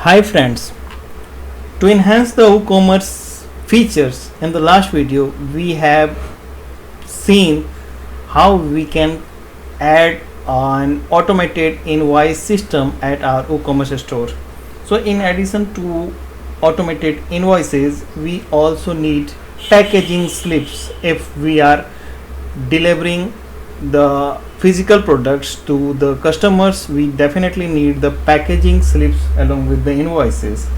Hi friends, to enhance the WooCommerce features, in the last video we have seen how we can add an automated invoice system at our WooCommerce store. So in addition to automated invoices, we also need packaging slips. If we are delivering the physical products to the customers, we definitely need the packaging slips along with the invoices.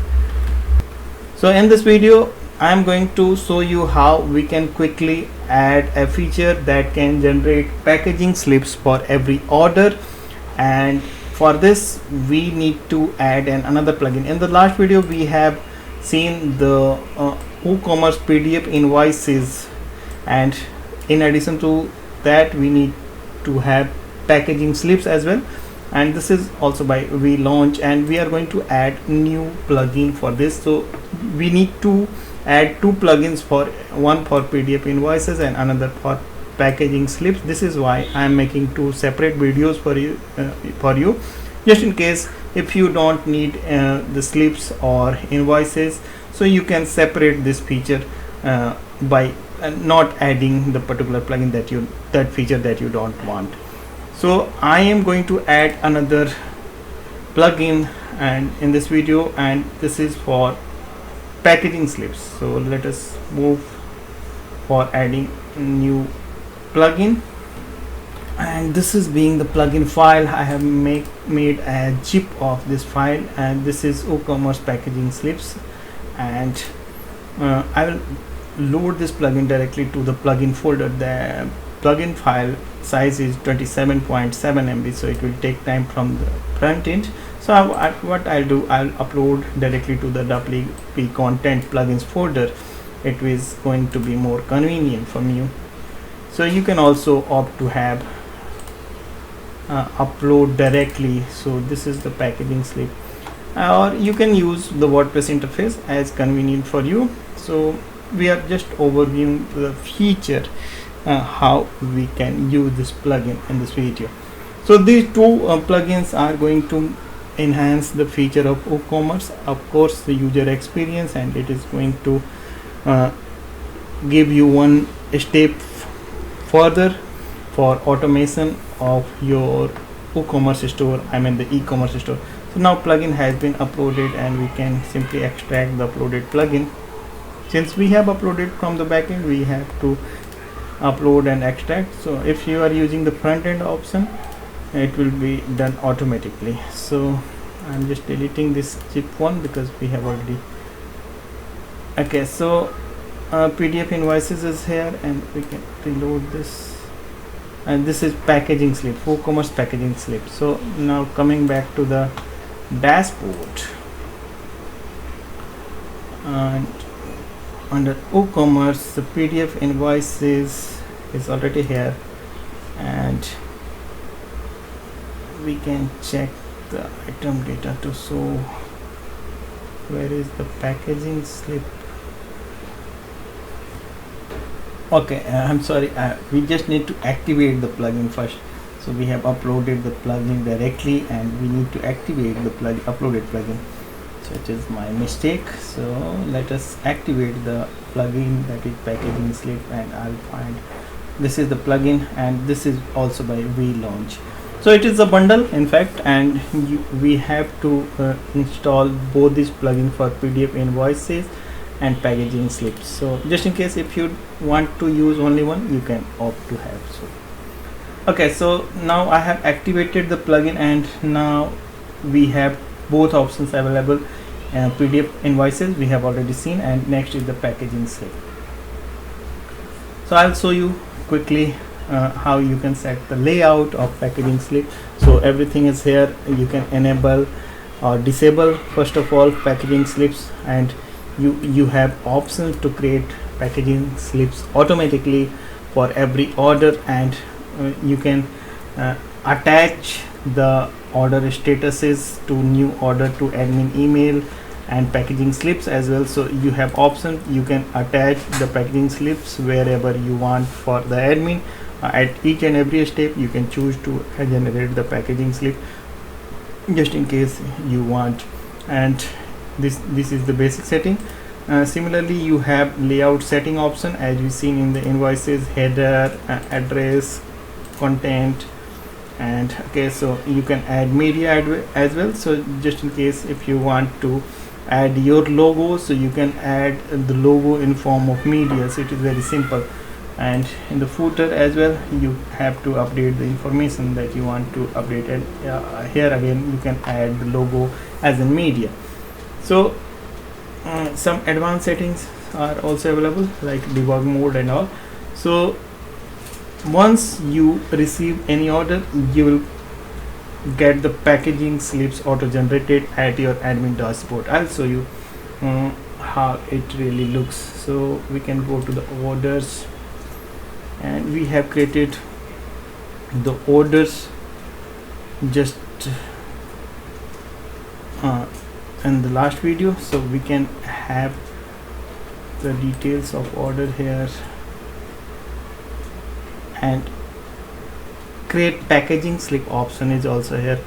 So in this video I am going to show you how we can quickly add a feature that can generate packaging slips for every order, and for this we need to add another plugin. In the last video we have seen the WooCommerce PDF invoices, and in addition to that we need to have packaging slips as well, and this is also by relaunch, and we are going to add new plugin for this. So we need to add two plugins, for one for PDF invoices and another for packaging slips. This is why I am making two separate videos for you just in case if you don't need the slips or invoices, so you can separate this feature by not adding the particular plugin that feature that you don't want. So I am going to add another plugin and in this video, and this is for packaging slips. So let us move for adding new plugin, and this is being the plugin file. I have made a zip of this file, and this is WooCommerce packaging slips, and I will load this plugin directly to the plugin folder. The plugin file size is 27.7 MB, so it will take time from the front end. So what I'll do, I'll upload directly to the WP content plugins folder. It is going to be more convenient for you. So you can also opt to have upload directly. So this is the packaging slip, or you can use the WordPress interface as convenient for you. So we are just overviewing the feature, how we can use this plugin in this video. So these two plugins are going to enhance the feature of WooCommerce, of course the user experience, and it is going to give you one step further for automation of your WooCommerce store, I mean the e-commerce store. So now plugin has been uploaded, and we can simply extract the uploaded plugin. Since we have uploaded from the backend, we have to upload and extract. So if you are using the front end option, it will be done automatically. So I'm just deleting this zip one because we have already. Okay, so PDF invoices is here, and we can reload this, and this is packaging slip, WooCommerce packaging slip. So now coming back to the dashboard, and under WooCommerce the PDF invoices is already here, and we can check the item data to show where is the packaging slip. Okay, I'm sorry, we just need to activate the plugin first. So we have uploaded the plugin directly, and we need to activate the uploaded plugin. So it is my mistake. So let us activate the plugin, that is packaging slip, and I'll find this is the plugin, and this is also by relaunch. So it is a bundle in fact, and we have to install both these plugins for PDF invoices and packaging slips. So just in case if you want to use only one, you can opt to have. So okay, so now I have activated the plugin, and now we have both options available. PDF invoices we have already seen, and next is the packaging slip. So I'll show you quickly how you can set the layout of packaging slip. So everything is here. You can enable or disable first of all packaging slips, and you have options to create packaging slips automatically for every order, and you can attach the order statuses to new order to admin email and packaging slips as well. So you have options, you can attach the packaging slips wherever you want for the admin. At each and every step you can choose to generate the packaging slip just in case you want and this is the basic setting. Similarly, you have layout setting option as you've seen in the invoices, header, address, content, and okay, so you can add media as well. So just in case if you want to add your logo, so you can add the logo in form of media. So it is very simple. And in the footer as well, you have to update the information that you want to update, and here again you can add the logo as a media. So some advanced settings are also available like debug mode and all. So once you receive any order, you will get the packaging slips auto generated at your admin dashboard. I'll show you how it really looks. So we can go to the orders, and we have created the orders just in the last video, so we can have the details of order here and create packaging slip option is also here.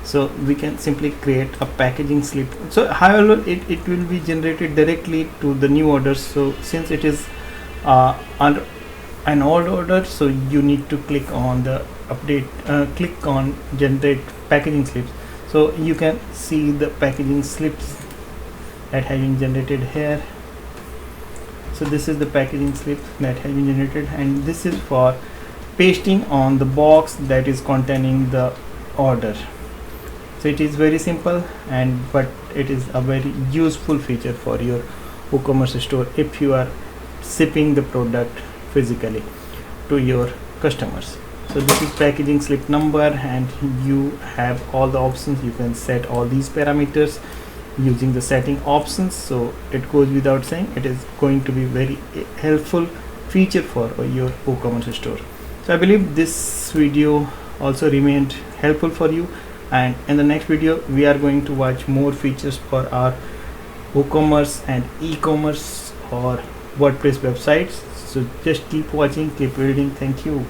So we can simply create a packaging slip. So however it will be generated directly to the new orders. So since it is under an old order, so you need to click on the update, click on generate packaging slips. So you can see the packaging slips that have been generated here. So this is the packaging slip that has been generated, and this is for pasting on the box that is containing the order. So it is very simple, and but it is a very useful feature for your WooCommerce store if you are shipping the product physically to your customers. So this is packaging slip number, and you have all the options. You can set all these parameters using the setting options. So it goes without saying, it is going to be very helpful feature for your WooCommerce store. So I believe this video also remained helpful for you, and in the next video we are going to watch more features for our WooCommerce and e-commerce or WordPress websites. So just keep watching, keep reading. Thank you.